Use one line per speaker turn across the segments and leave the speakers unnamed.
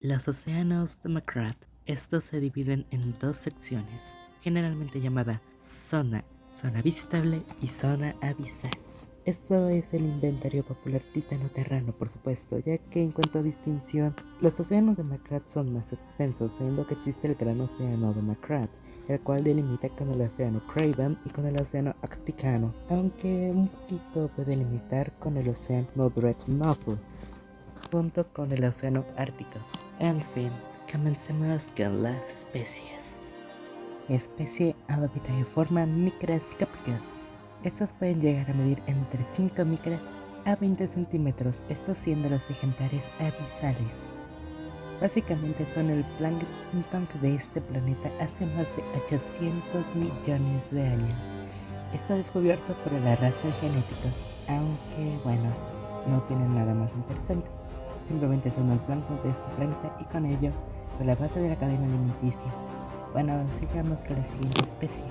Los océanos de McGrath. Estos se dividen en dos secciones, generalmente llamada zona visitable y zona abisal. Esto es el inventario popular titano-terrano, por supuesto, ya que en cuanto a distinción, los océanos de McGrath son más extensos, siendo que existe el Gran Océano de McGrath, el cual delimita con el Océano Craven y con el Océano Arcticano, aunque un poquito puede limitar con el Océano Dreadnoughtus, junto con el Océano Ártico. En fin, comencemos con las especies. Especie Alobitaiforma microscopicus. Estas pueden llegar a medir entre 5 micras a 20 centímetros, estos siendo los ejemplares abisales. Básicamente son el plancton de este planeta hace más de 800 millones de años. Está descubierto por el arrastre genético, aunque bueno, no tienen nada más interesante. Simplemente son el plancton de este planeta y con ello de la base de la cadena alimenticia. Bueno, sigamos con la siguiente especie.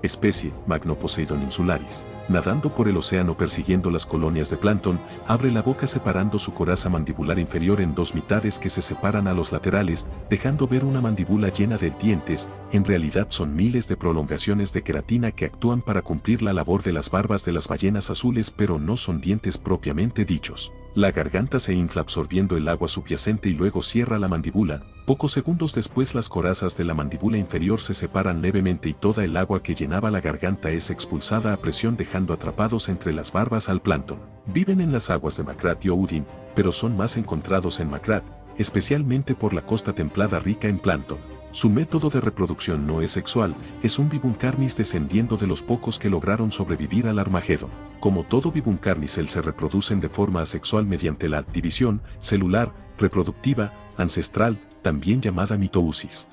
Especie Magnoposeidon insularis. Nadando por el océano persiguiendo las colonias de plancton, abre la boca separando su coraza mandibular inferior en dos mitades que se separan a los laterales, dejando ver una mandíbula llena de dientes. En realidad son miles de prolongaciones de queratina que actúan para cumplir la labor de las barbas de las ballenas azules, pero no son dientes propiamente dichos. La garganta se infla absorbiendo el agua subyacente y luego cierra la mandíbula. Pocos segundos después las corazas de la mandíbula inferior se separan levemente y toda el agua que llenaba la garganta es expulsada a presión dejando atrapados entre las barbas al plancton. Viven en las aguas de McGrath y Odin, pero son más encontrados en McGrath, especialmente por la costa templada rica en plancton. Su método de reproducción no es sexual, es un Bibuncarnis descendiendo de los pocos que lograron sobrevivir al Armagedón. Como todo Bibuncarnicel se reproducen de forma asexual mediante la división celular, reproductiva, ancestral, también llamada mitousis.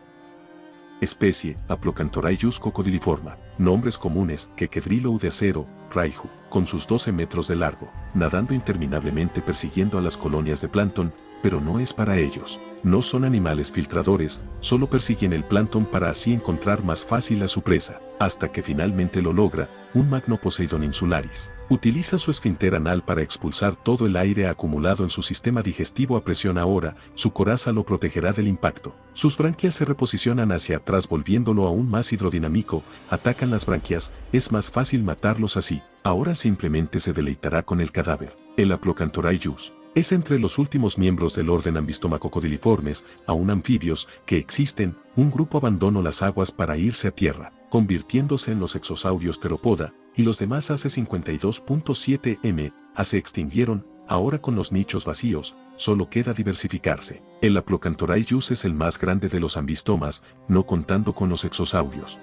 Especie Aplocanthorhynchus cocodiliforma. Nombres comunes: Quequedrilou de acero, Raihu, con sus 12 metros de largo, nadando interminablemente persiguiendo a las colonias de plancton, pero no es para ellos. No son animales filtradores, solo persiguen el plancton para así encontrar más fácil a su presa, hasta que finalmente lo logra. Un Magnoposeidon insularis utiliza su esfínter anal para expulsar todo el aire acumulado en su sistema digestivo a presión. Ahora, su coraza lo protegerá del impacto. Sus branquias se reposicionan hacia atrás volviéndolo aún más hidrodinámico, atacan las branquias, es más fácil matarlos así. Ahora simplemente se deleitará con el cadáver. El Aplocanthorhynchus es entre los últimos miembros del orden Ambystomacocodiliformes, aún anfibios, que existen. Un grupo abandonó las aguas para irse a tierra, convirtiéndose en los exosaurios teropoda, y los demás hace 52.7 m, se extinguieron. Ahora con los nichos vacíos, solo queda diversificarse. El Aplocanthorhynchus es el más grande de los ambistomas, no contando con los exosaurios.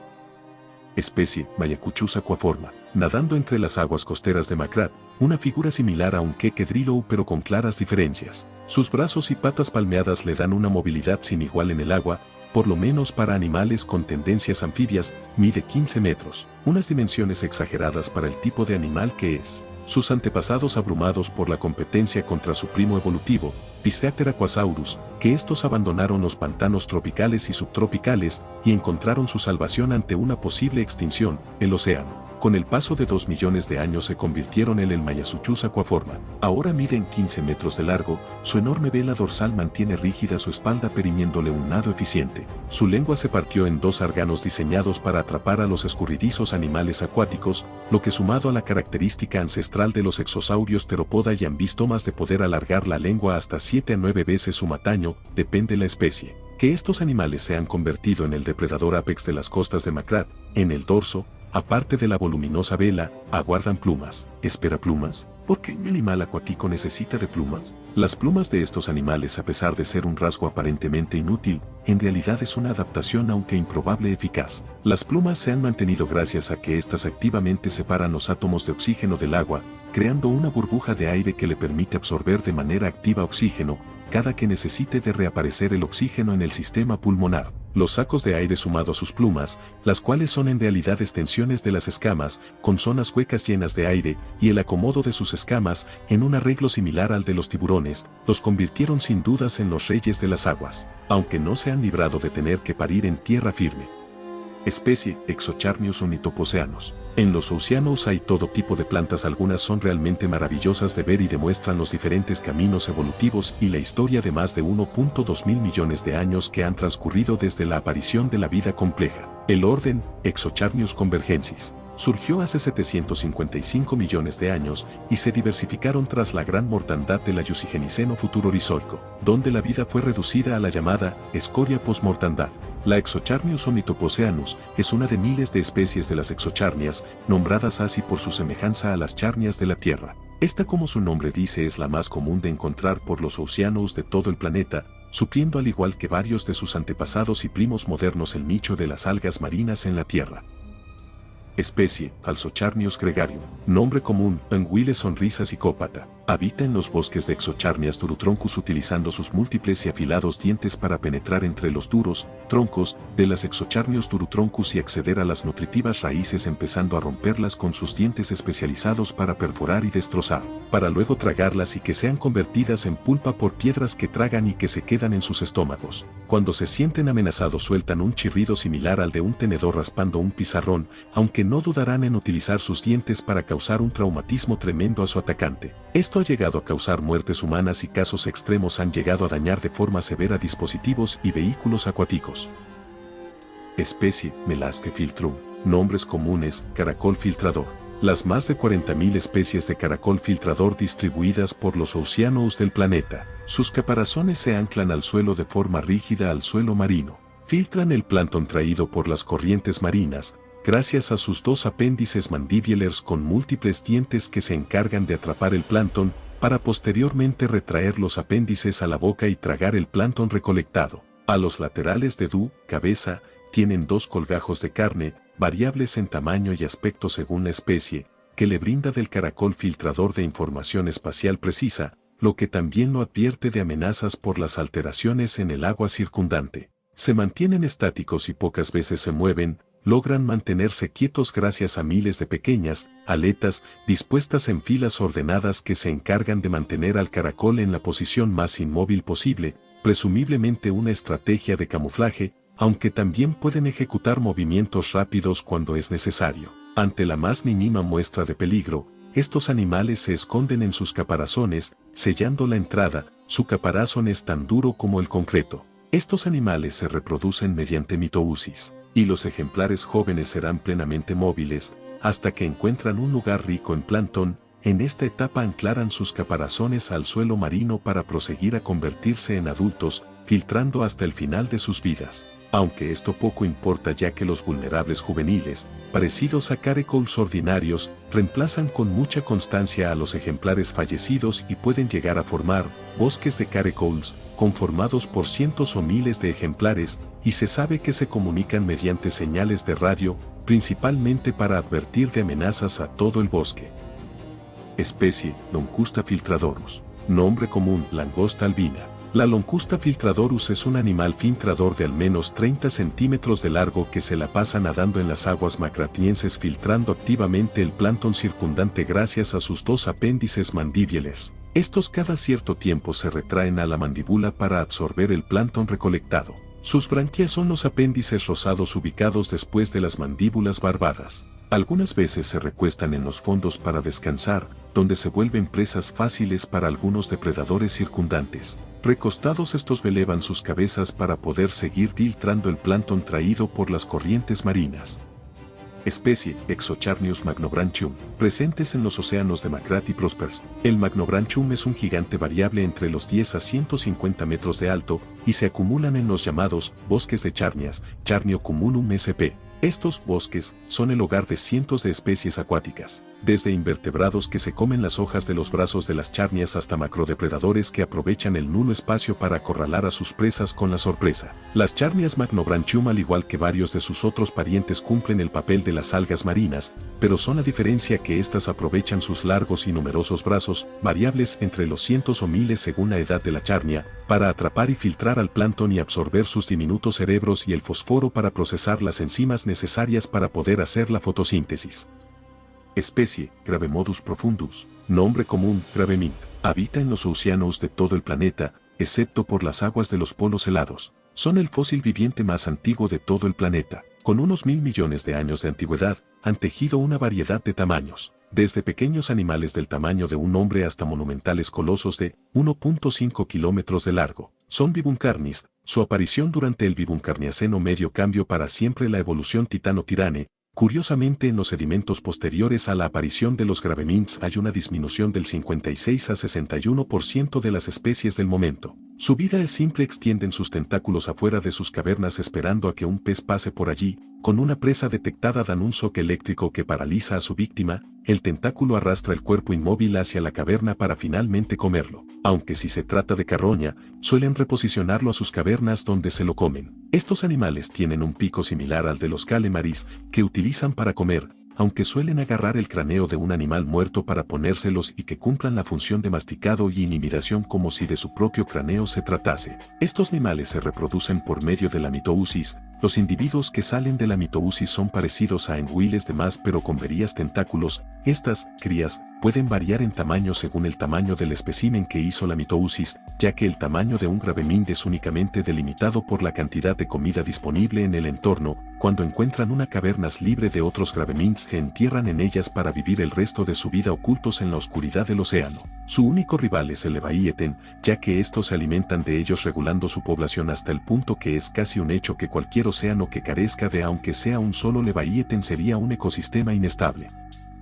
Especie Mayacuchus aquaforma. Nadando entre las aguas costeras de McGrath, una figura similar a un Quequedrilou pero con claras diferencias. Sus brazos y patas palmeadas le dan una movilidad sin igual en el agua, por lo menos para animales con tendencias anfibias. Mide 15 metros, unas dimensiones exageradas para el tipo de animal que es. Sus antepasados abrumados por la competencia contra su primo evolutivo, Piseatheraquasaurus, que estos abandonaron los pantanos tropicales y subtropicales y encontraron su salvación ante una posible extinción, el océano. Con el paso de 2 millones de años se convirtieron en el Mayasuchus aquaforma. Ahora miden 15 metros de largo, su enorme vela dorsal mantiene rígida su espalda perimiéndole un nado eficiente. Su lengua se partió en 2 órganos diseñados para atrapar a los escurridizos animales acuáticos, lo que sumado a la característica ancestral de los exosaurios teropoda y ambistomas de poder alargar la lengua hasta 7 a 9 veces su tamaño, depende la especie. Que estos animales se han convertido en el depredador apex de las costas de McGrath. En el dorso, aparte de la voluminosa vela, aguardan plumas. ¿Espera plumas? ¿Por qué un animal acuático necesita de plumas? Las plumas de estos animales, a pesar de ser un rasgo aparentemente inútil, en realidad es una adaptación aunque improbable eficaz. Las plumas se han mantenido gracias a que éstas activamente separan los átomos de oxígeno del agua, creando una burbuja de aire que le permite absorber de manera activa oxígeno, cada que necesite de reaparecer el oxígeno en el sistema pulmonar. Los sacos de aire sumado a sus plumas, las cuales son en realidad extensiones de las escamas, con zonas huecas llenas de aire, y el acomodo de sus escamas, en un arreglo similar al de los tiburones, los convirtieron sin dudas en los reyes de las aguas, aunque no se han librado de tener que parir en tierra firme. Especie Exocharnius ornithoposeanus. En los océanos hay todo tipo de plantas, algunas son realmente maravillosas de ver y demuestran los diferentes caminos evolutivos y la historia de más de 1.2 mil millones de años que han transcurrido desde la aparición de la vida compleja. El orden Exocharnius convergensis surgió hace 755 millones de años y se diversificaron tras la gran mortandad del Ayusigeniceno futuro-Orizoico, donde la vida fue reducida a la llamada escoria postmortandad. La Exocharnius ornithoposeanus es una de miles de especies de las exocharnias, nombradas así por su semejanza a las charnias de la Tierra. Esta, como su nombre dice, es la más común de encontrar por los océanos de todo el planeta, supliendo al igual que varios de sus antepasados y primos modernos el nicho de las algas marinas en la Tierra. Especie Falsocharnius gregarium. Nombre común Anguille sonrisa psicópata. Habita en los bosques de Exocharnias durotroncus utilizando sus múltiples y afilados dientes para penetrar entre los duros troncos de las Exocharnius durotroncus y acceder a las nutritivas raíces, empezando a romperlas con sus dientes especializados para perforar y destrozar, para luego tragarlas y que sean convertidas en pulpa por piedras que tragan y que se quedan en sus estómagos. Cuando se sienten amenazados sueltan un chirrido similar al de un tenedor raspando un pizarrón, aunque no dudarán en utilizar sus dientes para causar un traumatismo tremendo a su atacante. Esto ha llegado a causar muertes humanas y casos extremos han llegado a dañar de forma severa dispositivos y vehículos acuáticos. Especie Melasque filtrum. Nombres comunes caracol filtrador. Las más de 40.000 especies de caracol filtrador distribuidas por los océanos del planeta. Sus caparazones se anclan al suelo de forma rígida al suelo marino. Filtran el plancton traído por las corrientes marinas, gracias a sus dos apéndices mandibular con múltiples dientes que se encargan de atrapar el plancton, para posteriormente retraer los apéndices a la boca y tragar el plancton recolectado. A los laterales de su cabeza, tienen dos colgajos de carne, variables en tamaño y aspecto según la especie, que le brinda del caracol filtrador de información espacial precisa, lo que también lo advierte de amenazas por las alteraciones en el agua circundante. Se mantienen estáticos y pocas veces se mueven, logran mantenerse quietos gracias a miles de pequeñas aletas dispuestas en filas ordenadas que se encargan de mantener al caracol en la posición más inmóvil posible, presumiblemente una estrategia de camuflaje, aunque también pueden ejecutar movimientos rápidos cuando es necesario. Ante la más mínima muestra de peligro, estos animales se esconden en sus caparazones, sellando la entrada. Su caparazón es tan duro como el concreto. Estos animales se reproducen mediante mitousis, y los ejemplares jóvenes serán plenamente móviles, hasta que encuentran un lugar rico en plancton. En esta etapa anclarán sus caparazones al suelo marino para proseguir a convertirse en adultos, filtrando hasta el final de sus vidas. Aunque esto poco importa, ya que los vulnerables juveniles, parecidos a caracoles ordinarios, reemplazan con mucha constancia a los ejemplares fallecidos y pueden llegar a formar bosques de caracoles, conformados por cientos o miles de ejemplares, y se sabe que se comunican mediante señales de radio, principalmente para advertir de amenazas a todo el bosque. Especie Loncusta filtradorus. Nombre común langosta albina. La Loncusta filtradorus es un animal filtrador de al menos 30 centímetros de largo que se la pasa nadando en las aguas macratienses filtrando activamente el plancton circundante gracias a sus dos apéndices mandibulares. Estos cada cierto tiempo se retraen a la mandíbula para absorber el plancton recolectado. Sus branquias son los apéndices rosados ubicados después de las mandíbulas barbadas. Algunas veces se recuestan en los fondos para descansar, donde se vuelven presas fáciles para algunos depredadores circundantes. Recostados, estos elevan sus cabezas para poder seguir filtrando el plancton traído por las corrientes marinas. Especie Exocharnius magnobranchium, presentes en los océanos de Macrat y Prospers. El magnobranchium es un gigante variable entre los 10 a 150 metros de alto y se acumulan en los llamados bosques de charnias, Charnio communum sp. Estos bosques son el hogar de cientos de especies acuáticas, desde invertebrados que se comen las hojas de los brazos de las charnias hasta macrodepredadores que aprovechan el nulo espacio para acorralar a sus presas con la sorpresa. Las charnias magnobranchium, al igual que varios de sus otros parientes, cumplen el papel de las algas marinas, pero son la diferencia que éstas aprovechan sus largos y numerosos brazos, variables entre los cientos o miles según la edad de la charnia, para atrapar y filtrar al plancton y absorber sus diminutos cerebros y el fósforo para procesar las enzimas necesarias para poder hacer la fotosíntesis. Especie Gravemodus profundus. Nombre común Gravemint. Habita en los océanos de todo el planeta, excepto por las aguas de los polos helados. Son el fósil viviente más antiguo de todo el planeta. con unos 1000 millones de años de antigüedad, han tejido una variedad de tamaños, desde pequeños animales del tamaño de un hombre hasta monumentales colosos de 1.5 kilómetros de largo. Son Bibuncarnis. Su aparición durante el Bibuncarniaceno medio cambió para siempre la evolución Titano-Tirane. Curiosamente, en los sedimentos posteriores a la aparición de los gravemints hay una disminución del 56 a 61% de las especies del momento. Su vida es simple: extienden sus tentáculos afuera de sus cavernas esperando a que un pez pase por allí. Con una presa detectada dan un shock eléctrico que paraliza a su víctima. El tentáculo arrastra el cuerpo inmóvil hacia la caverna para finalmente comerlo. Aunque si se trata de carroña, suelen reposicionarlo a sus cavernas donde se lo comen. Estos animales tienen un pico similar al de los calamaris, que utilizan para comer, aunque suelen agarrar el cráneo de un animal muerto para ponérselos y que cumplan la función de masticado y intimidación como si de su propio cráneo se tratase. Estos animales se reproducen por medio de la mitousis. Los individuos que salen de la mitousis son parecidos a anguiles de más pero con verías tentáculos. Estas crías pueden variar en tamaño según el tamaño del espécimen que hizo la mitousis, ya que el tamaño de un gravemind es únicamente delimitado por la cantidad de comida disponible en el entorno. Cuando encuentran una caverna libre de otros graveminds, se entierran en ellas para vivir el resto de su vida ocultos en la oscuridad del océano. Su único rival es el leviatán, ya que estos se alimentan de ellos regulando su población hasta el punto que es casi un hecho que cualquier océano que carezca de aunque sea un solo leviatán sería un ecosistema inestable.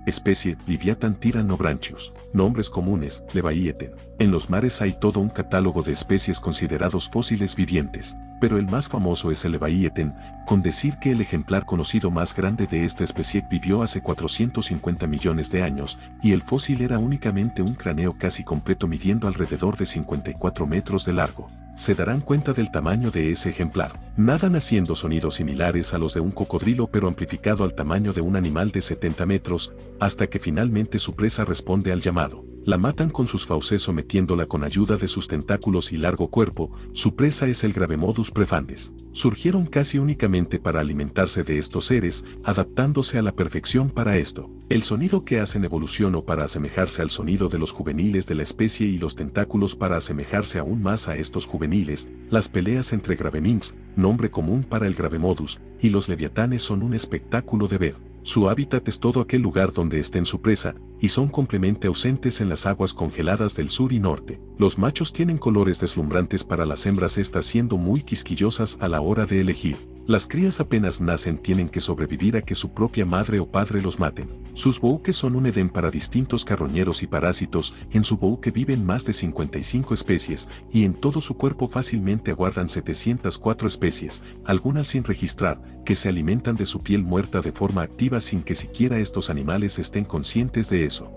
Especie: Leviathan tyrannobranchius. Nombres comunes: Leviathan. En los mares hay todo un catálogo de especies considerados fósiles vivientes, pero el más famoso es el Leviathan, con decir que el ejemplar conocido más grande de esta especie vivió hace 450 millones de años, y el fósil era únicamente un cráneo casi completo midiendo alrededor de 54 metros de largo. Se darán cuenta del tamaño de ese ejemplar. Nadan haciendo sonidos similares a los de un cocodrilo pero amplificado al tamaño de un animal de 70 metros, hasta que finalmente su presa responde al llamado. La matan con sus fauces sometiéndola con ayuda de sus tentáculos y largo cuerpo. Su presa es el Gravemodus prefandes. Surgieron casi únicamente para alimentarse de estos seres, adaptándose a la perfección para esto. El sonido que hacen evolucionó para asemejarse al sonido de los juveniles de la especie y los tentáculos para asemejarse aún más a estos juveniles. Las peleas entre graveminds, nombre común para el Gravemodus, y los leviatanes son un espectáculo de ver. Su hábitat es todo aquel lugar donde estén su presa, y son completamente ausentes en las aguas congeladas del sur y norte. Los machos tienen colores deslumbrantes para las hembras, estas siendo muy quisquillosas a la hora de elegir. Las crías apenas nacen tienen que sobrevivir a que su propia madre o padre los maten. Sus bouques son un edén para distintos carroñeros y parásitos. En su bouque viven más de 55 especies, y en todo su cuerpo fácilmente aguardan 704 especies, algunas sin registrar, que se alimentan de su piel muerta de forma activa sin que siquiera estos animales estén conscientes de eso.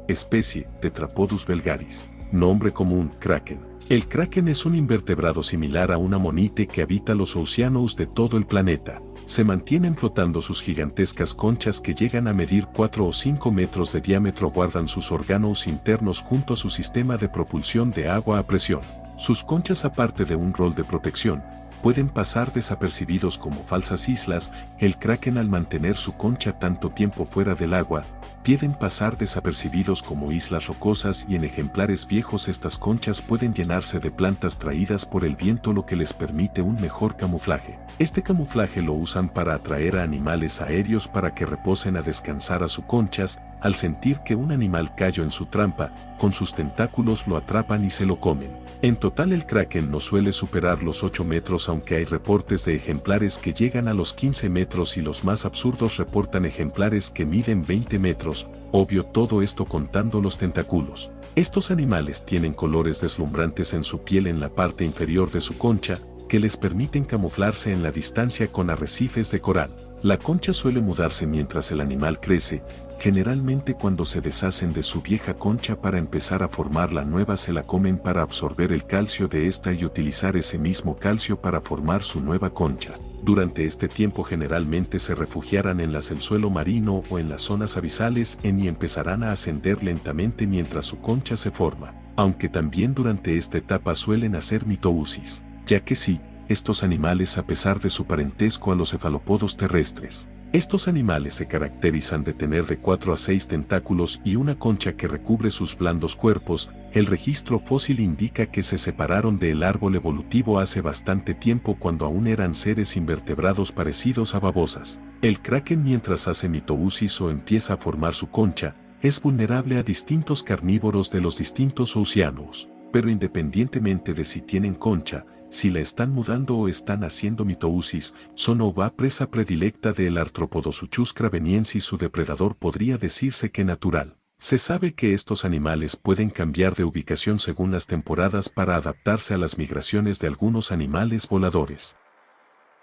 Especie: Tetrapodus belgaris. Nombre común: kraken. El kraken es un invertebrado similar a una monite que habita los océanos de todo el planeta. Se mantienen flotando sus gigantescas conchas que llegan a medir 4 o 5 metros de diámetro. Guardan sus órganos internos junto a su sistema de propulsión de agua a presión. Sus conchas, aparte de un rol de protección, pueden pasar desapercibidos como falsas islas. El kraken, al mantener su concha tanto tiempo fuera del agua, pueden pasar desapercibidos como islas rocosas, y en ejemplares viejos estas conchas pueden llenarse de plantas traídas por el viento, lo que les permite un mejor camuflaje. Este camuflaje lo usan para atraer a animales aéreos para que reposen a descansar a sus conchas. Al sentir que un animal cayó en su trampa, con sus tentáculos lo atrapan y se lo comen. En total, el kraken no suele superar los 8 metros, aunque hay reportes de ejemplares que llegan a los 15 metros y los más absurdos reportan ejemplares que miden 20 metros, obvio todo esto contando los tentáculos. Estos animales tienen colores deslumbrantes en su piel en la parte inferior de su concha, que les permiten camuflarse en la distancia con arrecifes de coral. La concha suele mudarse mientras el animal crece. Generalmente, cuando se deshacen de su vieja concha para empezar a formar la nueva, se la comen para absorber el calcio de esta y utilizar ese mismo calcio para formar su nueva concha. Durante este tiempo generalmente se refugiarán en el suelo marino o en las zonas abisales y empezarán a ascender lentamente mientras su concha se forma. Aunque también durante esta etapa suelen hacer mitousis, ya que sí, estos animales, a pesar de su parentesco a los cefalópodos terrestres, estos animales se caracterizan de tener de 4 a 6 tentáculos y una concha que recubre sus blandos cuerpos. el registro fósil indica que se separaron del árbol evolutivo hace bastante tiempo cuando aún eran seres invertebrados parecidos a babosas. El kraken, mientras hace mitousis o empieza a formar su concha, es vulnerable a distintos carnívoros de los distintos océanos, pero independientemente de si tienen concha, si la están mudando o están haciendo mitousis, son o va presa predilecta del Arthropodosuchus craveniensis. Su depredador podría decirse que natural. Se sabe que estos animales pueden cambiar de ubicación según las temporadas para adaptarse a las migraciones de algunos animales voladores.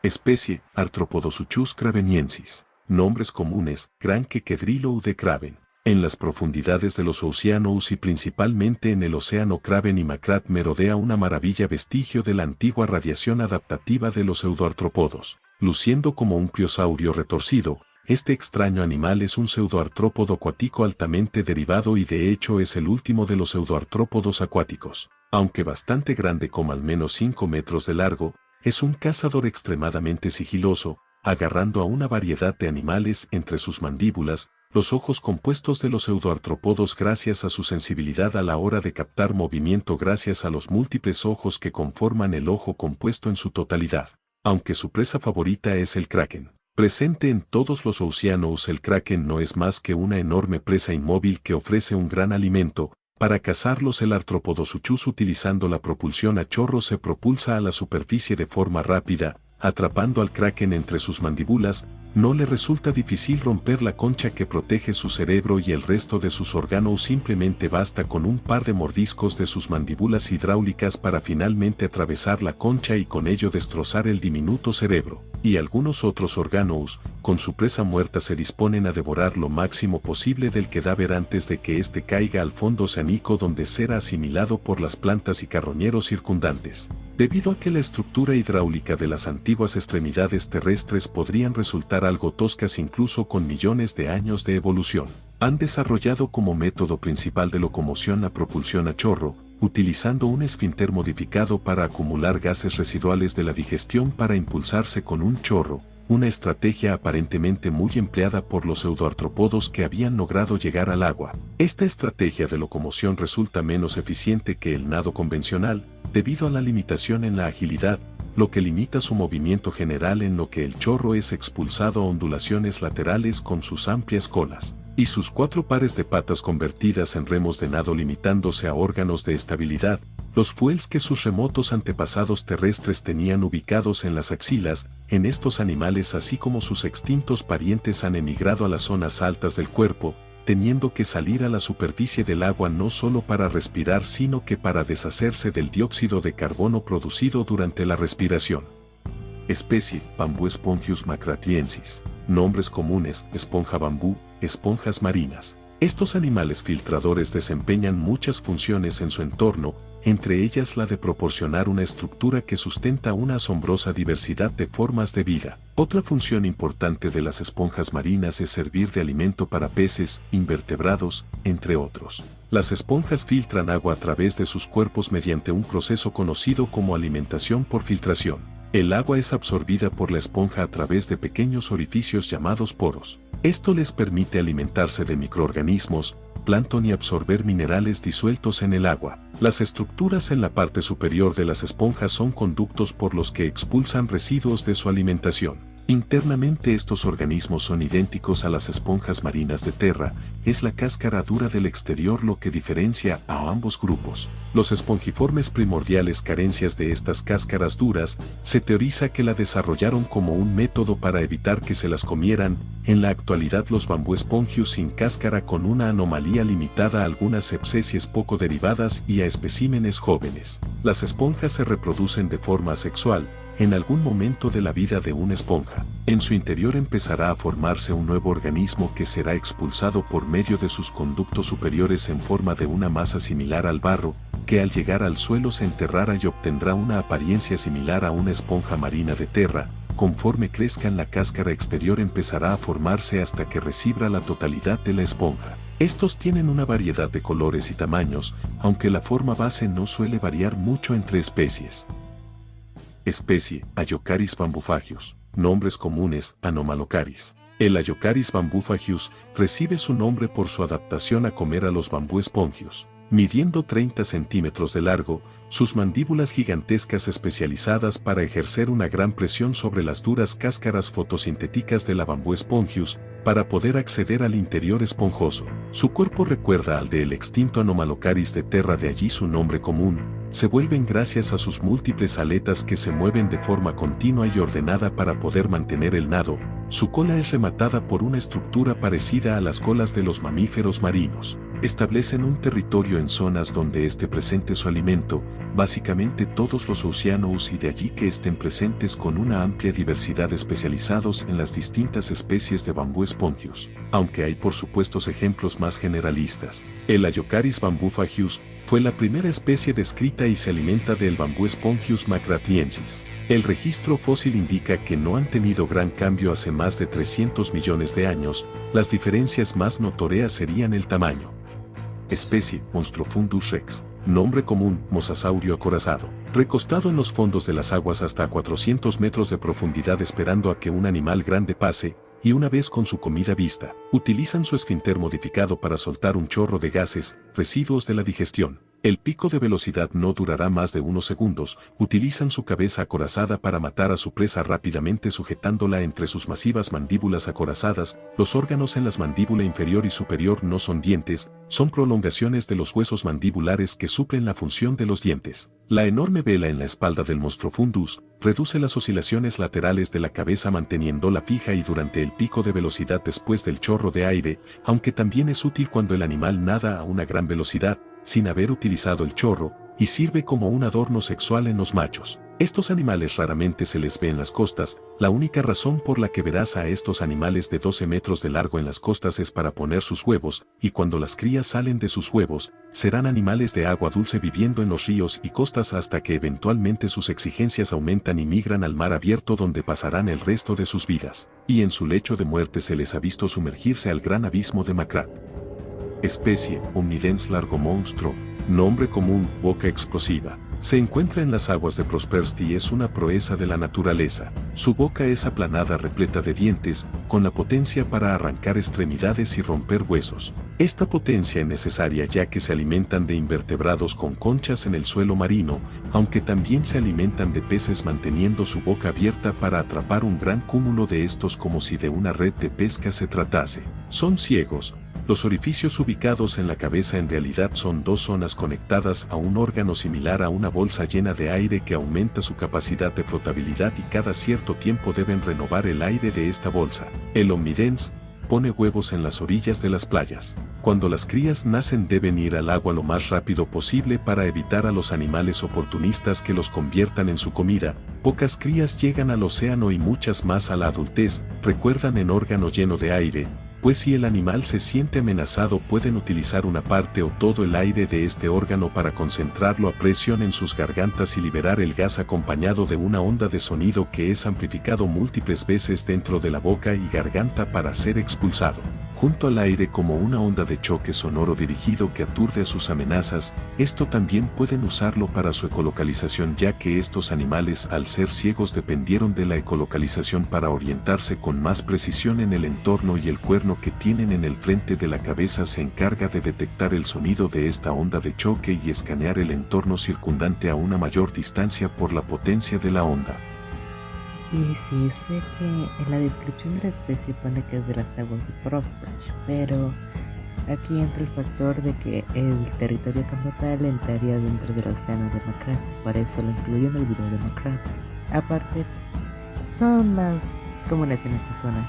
Especie, Arthropodosuchus craveniensis. Nombres comunes, gran quequedrilo de craven. En las profundidades de los océanos y principalmente en el océano Craven y Macrat merodea una maravilla vestigio de la antigua radiación adaptativa de los pseudoartrópodos. Luciendo como un criosaurio retorcido, este extraño animal es un pseudoartrópodo acuático altamente derivado y de hecho es el último de los pseudoartrópodos acuáticos. Aunque bastante grande, como al menos 5 metros de largo, es un cazador extremadamente sigiloso, agarrando a una variedad de animales entre sus mandíbulas, los ojos compuestos de los pseudoartrópodos gracias a su sensibilidad a la hora de captar movimiento gracias a los múltiples ojos que conforman el ojo compuesto en su totalidad. Aunque su presa favorita es el kraken. Presente en todos los océanos, el kraken no es más que una enorme presa inmóvil que ofrece un gran alimento. Para cazarlos, el Arthropodosuchus, utilizando la propulsión a chorro, se propulsa a la superficie de forma rápida, atrapando al kraken entre sus mandíbulas. No le resulta difícil romper la concha que protege su cerebro y el resto de sus órganos. Simplemente basta con un par de mordiscos de sus mandíbulas hidráulicas para finalmente atravesar la concha y con ello destrozar el diminuto cerebro. Y algunos otros órganos, con su presa muerta, se disponen a devorar lo máximo posible del cadáver antes de que éste caiga al fondo oceánico, donde será asimilado por las plantas y carroñeros circundantes. Debido a que la estructura hidráulica de las antiguas extremidades terrestres podrían resultar algo toscas incluso con millones de años de evolución, han desarrollado como método principal de locomoción la propulsión a chorro, utilizando un esfínter modificado para acumular gases residuales de la digestión para impulsarse con un chorro, una estrategia aparentemente muy empleada por los pseudoartrópodos que habían logrado llegar al agua. Esta estrategia de locomoción resulta menos eficiente que el nado convencional, debido a la limitación en la agilidad, lo que limita su movimiento general, en lo que el chorro es expulsado a ondulaciones laterales con sus amplias colas y sus 4 pares de patas convertidas en remos de nado, limitándose a órganos de estabilidad, los fuelles que sus remotos antepasados terrestres tenían ubicados en las axilas. En estos animales, así como sus extintos parientes, han emigrado a las zonas altas del cuerpo, teniendo que salir a la superficie del agua no solo para respirar, sino que para deshacerse del dióxido de carbono producido durante la respiración. Especie, Bamboo Spongius macratiensis. Nombres comunes, esponja bambú, esponjas marinas. Estos animales filtradores desempeñan muchas funciones en su entorno, entre ellas la de proporcionar una estructura que sustenta una asombrosa diversidad de formas de vida. Otra función importante de las esponjas marinas es servir de alimento para peces, invertebrados, entre otros. Las esponjas filtran agua a través de sus cuerpos mediante un proceso conocido como alimentación por filtración. El agua es absorbida por la esponja a través de pequeños orificios llamados poros. Esto les permite alimentarse de microorganismos, plancton y absorber minerales disueltos en el agua. Las estructuras en la parte superior de las esponjas son conductos por los que expulsan residuos de su alimentación. Internamente, estos organismos son idénticos a las esponjas marinas de tierra. Es la cáscara dura del exterior lo que diferencia a ambos grupos. Los espongiformes primordiales carencias de estas cáscaras duras, se teoriza que la desarrollaron como un método para evitar que se las comieran. En la actualidad, los Bamboo Spongius sin cáscara, con una anomalía limitada a algunas especies poco derivadas y a especímenes jóvenes. Las esponjas se reproducen de forma asexual. En algún momento de la vida de una esponja, en su interior empezará a formarse un nuevo organismo que será expulsado por medio de sus conductos superiores en forma de una masa similar al barro, que al llegar al suelo se enterrará y obtendrá una apariencia similar a una esponja marina de tierra. Conforme crezca en la cáscara exterior, empezará a formarse hasta que reciba la totalidad de la esponja. Estos tienen una variedad de colores y tamaños, aunque la forma base no suele variar mucho entre especies. Especie, Ayocaris bambufagius. Nombres comunes, Anomalocaris. El Ayocaris bambufagius recibe su nombre por su adaptación a comer a los Bamboo Spongius. midiendo 30 centímetros de largo, sus mandíbulas gigantescas especializadas para ejercer una gran presión sobre las duras cáscaras fotosintéticas de la Bambú spongius, para poder acceder al interior esponjoso. Su cuerpo recuerda al del extinto Anomalocaris de Terra, de allí su nombre común. Se vuelven gracias a sus múltiples aletas que se mueven de forma continua y ordenada para poder mantener el nado. Su cola es rematada por una estructura parecida a las colas de los mamíferos marinos. Establecen un territorio en zonas donde esté presente su alimento, básicamente todos los océanos, y de allí que estén presentes con una amplia diversidad especializados en las distintas especies de Bambú spongius, aunque hay por supuesto ejemplos más generalistas. El Ayocaris bambufagius fue la primera especie descrita y se alimenta del Bambú spongius macratiensis. El registro fósil indica que no han tenido gran cambio hace más de 300 millones de años. Las diferencias más notorias serían el tamaño. Especie, Monstrofundus rex. Nombre común, mosasaurio acorazado. Recostado en los fondos de las aguas hasta 400 metros de profundidad esperando a que un animal grande pase, y una vez con su comida vista, utilizan su esfínter modificado para soltar un chorro de gases, residuos de la digestión. El pico de velocidad no durará más de unos segundos. Utilizan su cabeza acorazada para matar a su presa rápidamente, sujetándola entre sus masivas mandíbulas acorazadas. Los órganos en las mandíbula inferior y superior no son dientes, son prolongaciones de los huesos mandibulares que suplen la función de los dientes. La enorme vela en la espalda del Monstrofundus reduce las oscilaciones laterales de la cabeza manteniéndola fija y durante el pico de velocidad después del chorro de aire, aunque también es útil cuando el animal nada a una gran velocidad, sin haber utilizado el chorro, y sirve como un adorno sexual en los machos. Estos animales raramente se les ve en las costas. La única razón por la que verás a estos animales de 12 metros de largo en las costas es para poner sus huevos, y cuando las crías salen de sus huevos, serán animales de agua dulce viviendo en los ríos y costas hasta que eventualmente sus exigencias aumentan y migran al mar abierto, donde pasarán el resto de sus vidas, y en su lecho de muerte se les ha visto sumergirse al gran abismo de Macrat. Especie, Omnidens largo monstruo. Nombre común, boca explosiva. Se encuentra en las aguas de Prosperity y es una proeza de la naturaleza. Su boca es aplanada, repleta de dientes, con la potencia para arrancar extremidades y romper huesos. Esta potencia es necesaria ya que se alimentan de invertebrados con conchas en el suelo marino, aunque también se alimentan de peces manteniendo su boca abierta para atrapar un gran cúmulo de estos como si de una red de pesca se tratase. Son ciegos. Los orificios ubicados en la cabeza en realidad son dos zonas conectadas a un órgano similar a una bolsa llena de aire que aumenta su capacidad de flotabilidad y cada cierto tiempo deben renovar el aire de esta bolsa. El Omnidens pone huevos en las orillas de las playas. Cuando las crías nacen deben ir al agua lo más rápido posible para evitar a los animales oportunistas que los conviertan en su comida. Pocas crías llegan al océano y muchas más a la adultez. Recuerdan en órgano lleno de aire, pues si el animal se siente amenazado pueden utilizar una parte o todo el aire de este órgano para concentrarlo a presión en sus gargantas y liberar el gas acompañado de una onda de sonido que es amplificado múltiples veces dentro de la boca y garganta para ser expulsado junto al aire como una onda de choque sonoro dirigido que aturde a sus amenazas. Esto también pueden usarlo para su ecolocalización, ya que estos animales al ser ciegos dependieron de la ecolocalización para orientarse con más precisión en el entorno, y el cuerno que tienen en el frente de la cabeza se encarga de detectar el sonido de esta onda de choque y escanear el entorno circundante a una mayor distancia por la potencia de la onda.
Y sí, sé que en la descripción de la especie pone que es de las aguas de Prosperity, pero aquí entra el factor de que el territorio como tal entraría dentro del océano de Macrat, por eso lo incluyo en el video de Macrat. Aparte, son más comunes en esta zona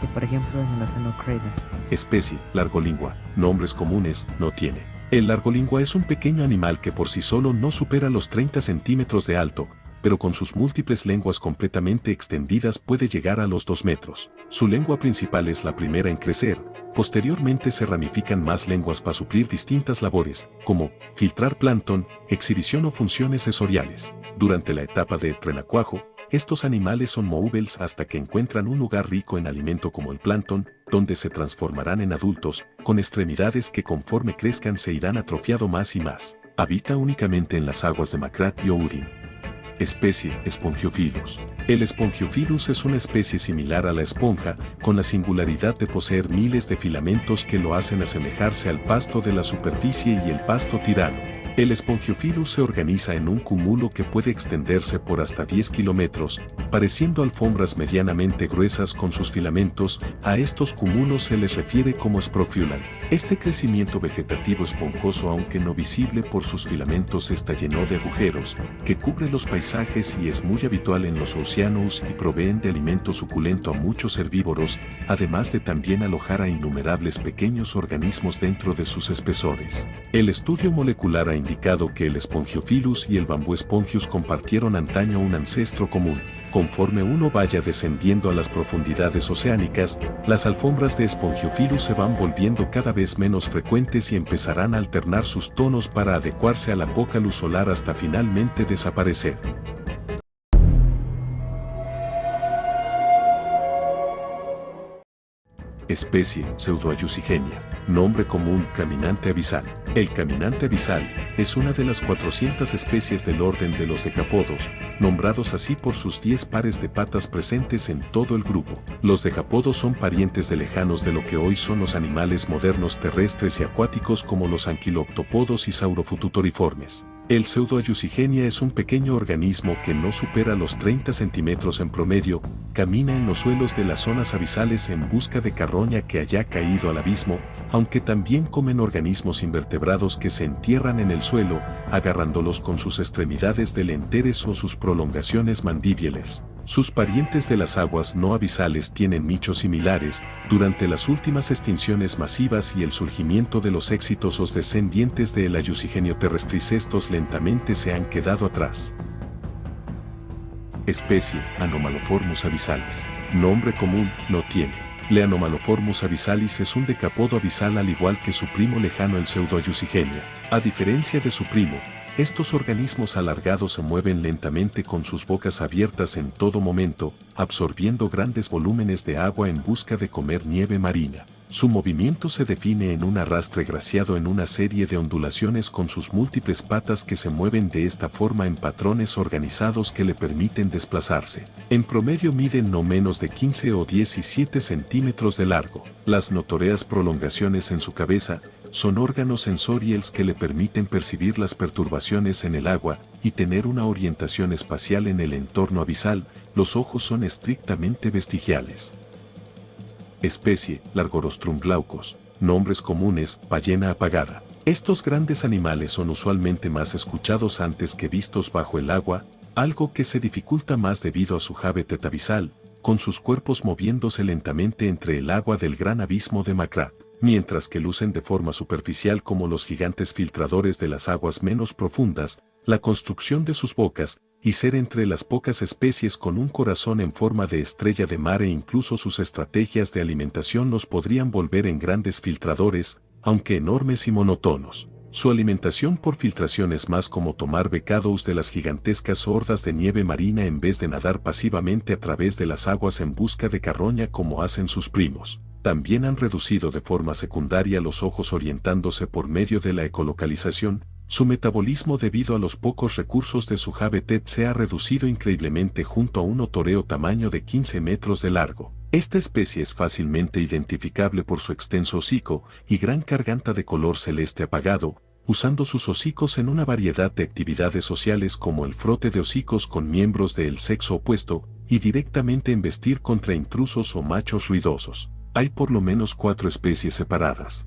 que por ejemplo en el océano Craven.
Especie, largolingua. Nombres comunes, no tiene. El largolingua es un pequeño animal que por sí solo no supera los 30 centímetros de alto, pero con sus múltiples lenguas completamente extendidas puede llegar a los 2 metros. Su lengua principal es la primera en crecer. Posteriormente se ramifican más lenguas para suplir distintas labores, como filtrar plancton, exhibición o funciones sensoriales. Durante la etapa de renacuajo, estos animales son movibles hasta que encuentran un lugar rico en alimento como el plancton, donde se transformarán en adultos, con extremidades que conforme crezcan se irán atrofiando más y más. Habita únicamente en las aguas de Macrat y Odin. Especie, Spongiophilus. El Spongiophilus es una especie similar a la esponja, con la singularidad de poseer miles de filamentos que lo hacen asemejarse al pasto de la superficie y el pasto tirano. El Spongiophilus se organiza en un cúmulo que puede extenderse por hasta 10 kilómetros, pareciendo alfombras medianamente gruesas con sus filamentos. A estos cúmulos se les refiere como sprophyulan. Este crecimiento vegetativo esponjoso, aunque no visible por sus filamentos, está lleno de agujeros, que cubre los paisajes y es muy habitual en los océanos y proveen de alimento suculento a muchos herbívoros, además de también alojar a innumerables pequeños organismos dentro de sus espesores. El estudio molecular ha indicado que el Spongiophilus y el Bamboo Spongius compartieron antaño un ancestro común. Conforme uno vaya descendiendo a las profundidades oceánicas, las alfombras de Spongiophilus se van volviendo cada vez menos frecuentes y empezarán a alternar sus tonos para adecuarse a la poca luz solar hasta finalmente desaparecer. Especie, Pseudoayucigenia. Nombre común, caminante abisal. El caminante abisal es una de las 400 especies del orden de los decápodos, nombrados así por sus 10 pares de patas presentes en todo el grupo. Los decápodos son parientes lejanos de lo que hoy son los animales modernos terrestres y acuáticos como los anquiloctópodos y saurofututoriformes. El Pseudoayucigenia es un pequeño organismo que no supera los 30 centímetros en promedio, camina en los suelos de las zonas abisales en busca de carroña que haya caído al abismo, aunque también comen organismos invertebrados que se entierran en el suelo, agarrándolos con sus extremidades delanteras o sus prolongaciones mandíbulas. Sus parientes de las aguas no abisales tienen nichos similares. Durante las últimas extinciones masivas y el surgimiento de los exitosos descendientes del Ayucigenio terrestris, estos lentamente se han quedado atrás. Especie, Anomaloformus abisalis. Nombre común, no tiene. Leanomaloformus abisalis es un decápodo abisal al igual que su primo lejano el Pseudoayucigenia. A diferencia de su primo, estos organismos alargados se mueven lentamente con sus bocas abiertas en todo momento, absorbiendo grandes volúmenes de agua en busca de comer nieve marina. Su movimiento se define en un arrastre graciado en una serie de ondulaciones con sus múltiples patas que se mueven de esta forma en patrones organizados que le permiten desplazarse. En promedio miden no menos de 15 o 17 centímetros de largo. Las notóreas prolongaciones en su cabeza son órganos sensoriales que le permiten percibir las perturbaciones en el agua y tener una orientación espacial en el entorno abisal. Los ojos son estrictamente vestigiales. Especie, Largorostrum glaucos. Nombres comunes, ballena apagada. Estos grandes animales son usualmente más escuchados antes que vistos bajo el agua, algo que se dificulta más debido a su hábitat abisal, con sus cuerpos moviéndose lentamente entre el agua del gran abismo de Macrath, mientras que lucen de forma superficial como los gigantes filtradores de las aguas menos profundas. La construcción de sus bocas, y ser entre las pocas especies con un corazón en forma de estrella de mar e incluso sus estrategias de alimentación los podrían volver en grandes filtradores, aunque enormes y monótonos. Su alimentación por filtración es más como tomar becados de las gigantescas hordas de nieve marina en vez de nadar pasivamente a través de las aguas en busca de carroña como hacen sus primos. También han reducido de forma secundaria los ojos orientándose por medio de la ecolocalización. Su metabolismo debido a los pocos recursos de su hábitat se ha reducido increíblemente junto a un otoreo tamaño de 15 metros de largo. Esta especie es fácilmente identificable por su extenso hocico y gran garganta de color celeste apagado, usando sus hocicos en una variedad de actividades sociales como el frote de hocicos con miembros del sexo opuesto y directamente embestir contra intrusos o machos ruidosos. Hay por lo menos 4 especies separadas.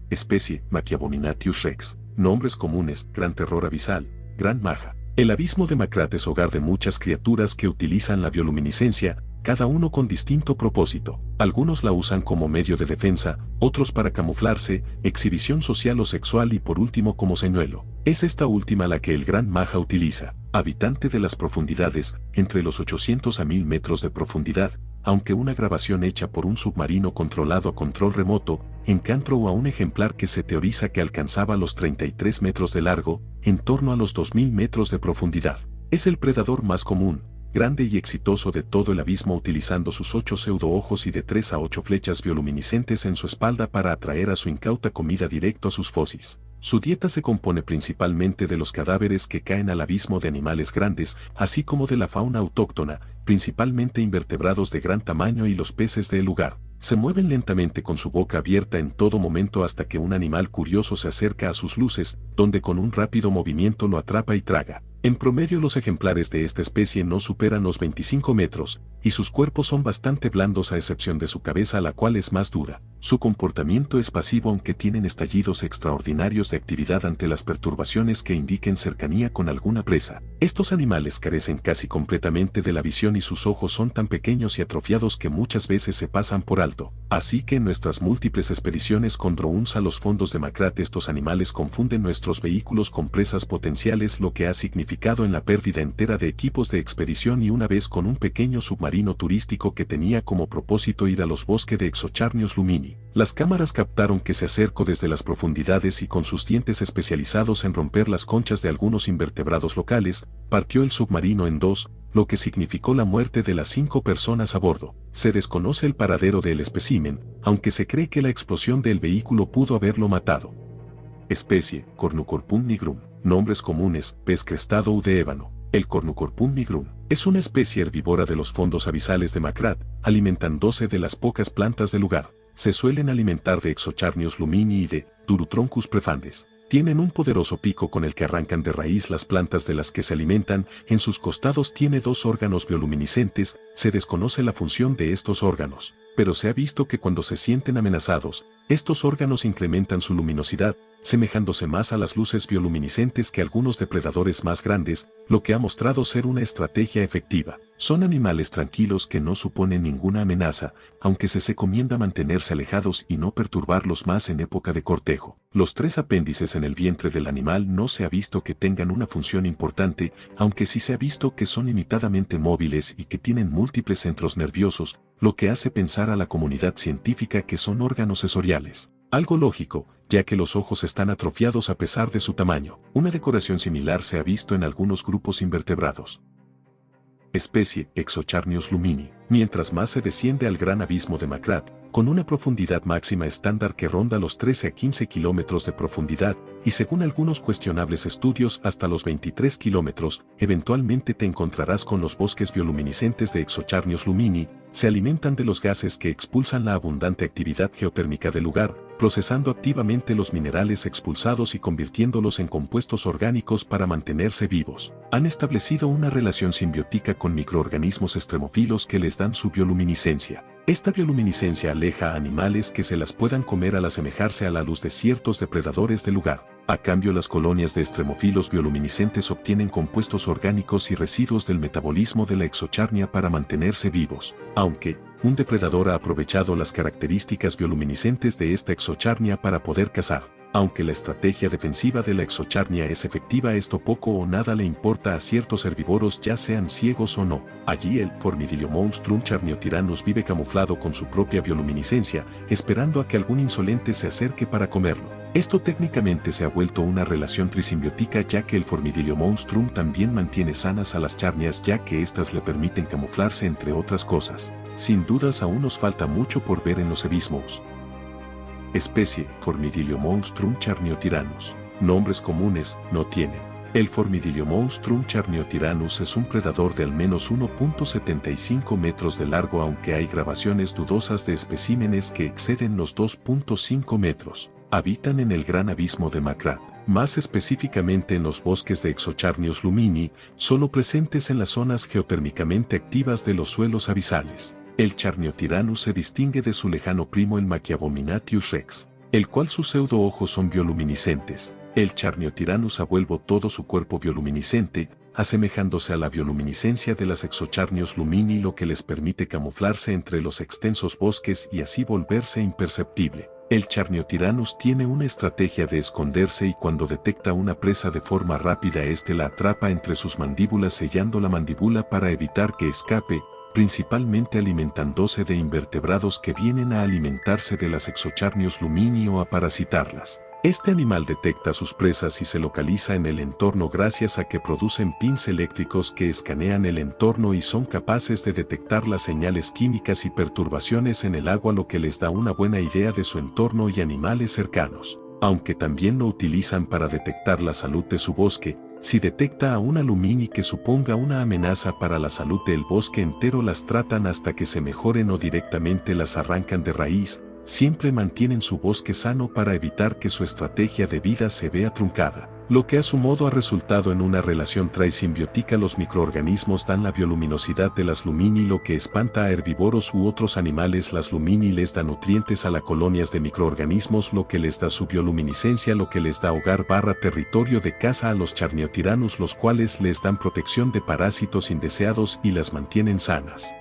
Especie, Machiabominatius rex. Nombres comunes, gran terror abisal, gran maja. El abismo de Macrath es hogar de muchas criaturas que utilizan la bioluminiscencia, cada uno con distinto propósito. Algunos la usan como medio de defensa, otros para camuflarse, exhibición social o sexual y por último como señuelo. Es esta última la que el gran maja utiliza. Habitante de las profundidades, entre los 800 a 1000 metros de profundidad, aunque una grabación hecha por un submarino controlado a control remoto, encontró a un ejemplar que se teoriza que alcanzaba los 33 metros de largo, en torno a los 2000 metros de profundidad. Es el predador más común, grande y exitoso de todo el abismo utilizando sus 8 pseudo-ojos y de 3 a 8 flechas bioluminiscentes en su espalda para atraer a su incauta comida directo a sus fosis. Su dieta se compone principalmente de los cadáveres que caen al abismo de animales grandes, así como de la fauna autóctona, principalmente invertebrados de gran tamaño y los peces del lugar. Se mueven lentamente con su boca abierta en todo momento hasta que un animal curioso se acerca a sus luces, donde con un rápido movimiento lo atrapa y traga. En promedio los ejemplares de esta especie no superan los 25 metros, y sus cuerpos son bastante blandos a excepción de su cabeza, la cual es más dura. Su comportamiento es pasivo, aunque tienen estallidos extraordinarios de actividad ante las perturbaciones que indiquen cercanía con alguna presa. Estos animales carecen casi completamente de la visión y sus ojos son tan pequeños y atrofiados que muchas veces se pasan por alto. Así que en nuestras múltiples expediciones con drones a los fondos de Macrat, estos animales confunden nuestros vehículos con presas potenciales, lo que ha significado en la pérdida entera de equipos de expedición, y una vez con un pequeño submarino turístico que tenía como propósito ir a los bosques de Exocharnios lumini. Las cámaras captaron que se acercó desde las profundidades y con sus dientes especializados en romper las conchas de algunos invertebrados locales, partió el submarino en dos, lo que significó la muerte de las 5 personas a bordo. Se desconoce el paradero del espécimen, aunque se cree que la explosión del vehículo pudo haberlo matado. Especie: Cornucorpus nigrum. Nombres comunes: pez crestado u de ébano. El Cornucorpus nigrum es una especie herbívora de los fondos abisales de Macrat, alimentándose de las pocas plantas del lugar. Se suelen alimentar de Exocharnios lumini y de Durotroncus prefandes. Tienen un poderoso pico con el que arrancan de raíz las plantas de las que se alimentan. En sus costados tiene 2 órganos bioluminiscentes. Se desconoce la función de estos órganos, pero se ha visto que cuando se sienten amenazados, estos órganos incrementan su luminosidad, semejándose más a las luces bioluminiscentes que algunos depredadores más grandes, lo que ha mostrado ser una estrategia efectiva. Son animales tranquilos que no suponen ninguna amenaza, aunque se recomienda mantenerse alejados y no perturbarlos más en época de cortejo. Los 3 apéndices en el vientre del animal no se ha visto que tengan una función importante, aunque sí se ha visto que son limitadamente móviles y que tienen múltiples centros nerviosos, lo que hace pensar a la comunidad científica que son órganos sensoriales. Algo lógico, ya que los ojos están atrofiados a pesar de su tamaño. Una decoración similar se ha visto en algunos grupos invertebrados. Especie: Exocharnios lumini. Mientras más se desciende al gran abismo de Macrat, con una profundidad máxima estándar que ronda los 13 a 15 kilómetros de profundidad, y según algunos cuestionables estudios hasta los 23 kilómetros, eventualmente te encontrarás con los bosques bioluminiscentes de Exocharnios lumini. Se alimentan de los gases que expulsan la abundante actividad geotérmica del lugar, procesando activamente los minerales expulsados y convirtiéndolos en compuestos orgánicos para mantenerse vivos. Han establecido una relación simbiótica con microorganismos extremófilos que les dan su bioluminiscencia. Esta bioluminiscencia aleja a animales que se las puedan comer al asemejarse a la luz de ciertos depredadores del lugar. A cambio, las colonias de extremófilos bioluminiscentes obtienen compuestos orgánicos y residuos del metabolismo de la exocharnia para mantenerse vivos. Aunque un depredador ha aprovechado las características bioluminiscentes de esta exocharnia para poder cazar. Aunque la estrategia defensiva de la exocharnia es efectiva, esto poco o nada le importa a ciertos herbívoros, ya sean ciegos o no. Allí el Formidiliomonstrum charniotyrannus vive camuflado con su propia bioluminiscencia, esperando a que algún insolente se acerque para comerlo. Esto técnicamente se ha vuelto una relación trisimbiótica, ya que el Formidiliomonstrum también mantiene sanas a las charnias, ya que éstas le permiten camuflarse, entre otras cosas. Sin dudas aún nos falta mucho por ver en los abismos. Especie: Formidiliomonstrum charniotyrannus. Nombres comunes: no tienen. El Formidiliomonstrum charniotyrannus es un predador de al menos 1.75 metros de largo, aunque hay grabaciones dudosas de especímenes que exceden los 2.5 metros. Habitan en el gran abismo de Macrat, más específicamente en los bosques de Exocharnios lumini, solo presentes en las zonas geotérmicamente activas de los suelos abisales. El Charniotyrannus se distingue de su lejano primo el Machiabominatius rex, el cual sus pseudo-ojos son bioluminiscentes. El Charniotyrannus ha vuelto todo su cuerpo bioluminiscente, asemejándose a la bioluminiscencia de las Exocharnios lumini, lo que les permite camuflarse entre los extensos bosques y así volverse imperceptible. El Charniotyrannus tiene una estrategia de esconderse, y cuando detecta una presa de forma rápida, este la atrapa entre sus mandíbulas, sellando la mandíbula para evitar que escape, principalmente alimentándose de invertebrados que vienen a alimentarse de las Exocharnios lumini o a parasitarlas. Este animal detecta sus presas y se localiza en el entorno gracias a que producen pins eléctricos que escanean el entorno y son capaces de detectar las señales químicas y perturbaciones en el agua, lo que les da una buena idea de su entorno y animales cercanos. aunque también lo utilizan para detectar la salud de su bosque. Si detecta a una lumini que suponga una amenaza para la salud del bosque entero, las tratan hasta que se mejoren o directamente las arrancan de raíz. Siempre mantienen su bosque sano para evitar que su estrategia de vida se vea truncada, lo que a su modo ha resultado en una relación trisimbiótica. Los microorganismos dan la bioluminosidad de las lumini, lo que espanta a herbívoros u otros animales. Las lumini les da nutrientes a las colonias de microorganismos, lo que les da su bioluminiscencia, lo que les da hogar / territorio de caza a los Charniotyranus, los cuales les dan protección de parásitos indeseados y las mantienen sanas.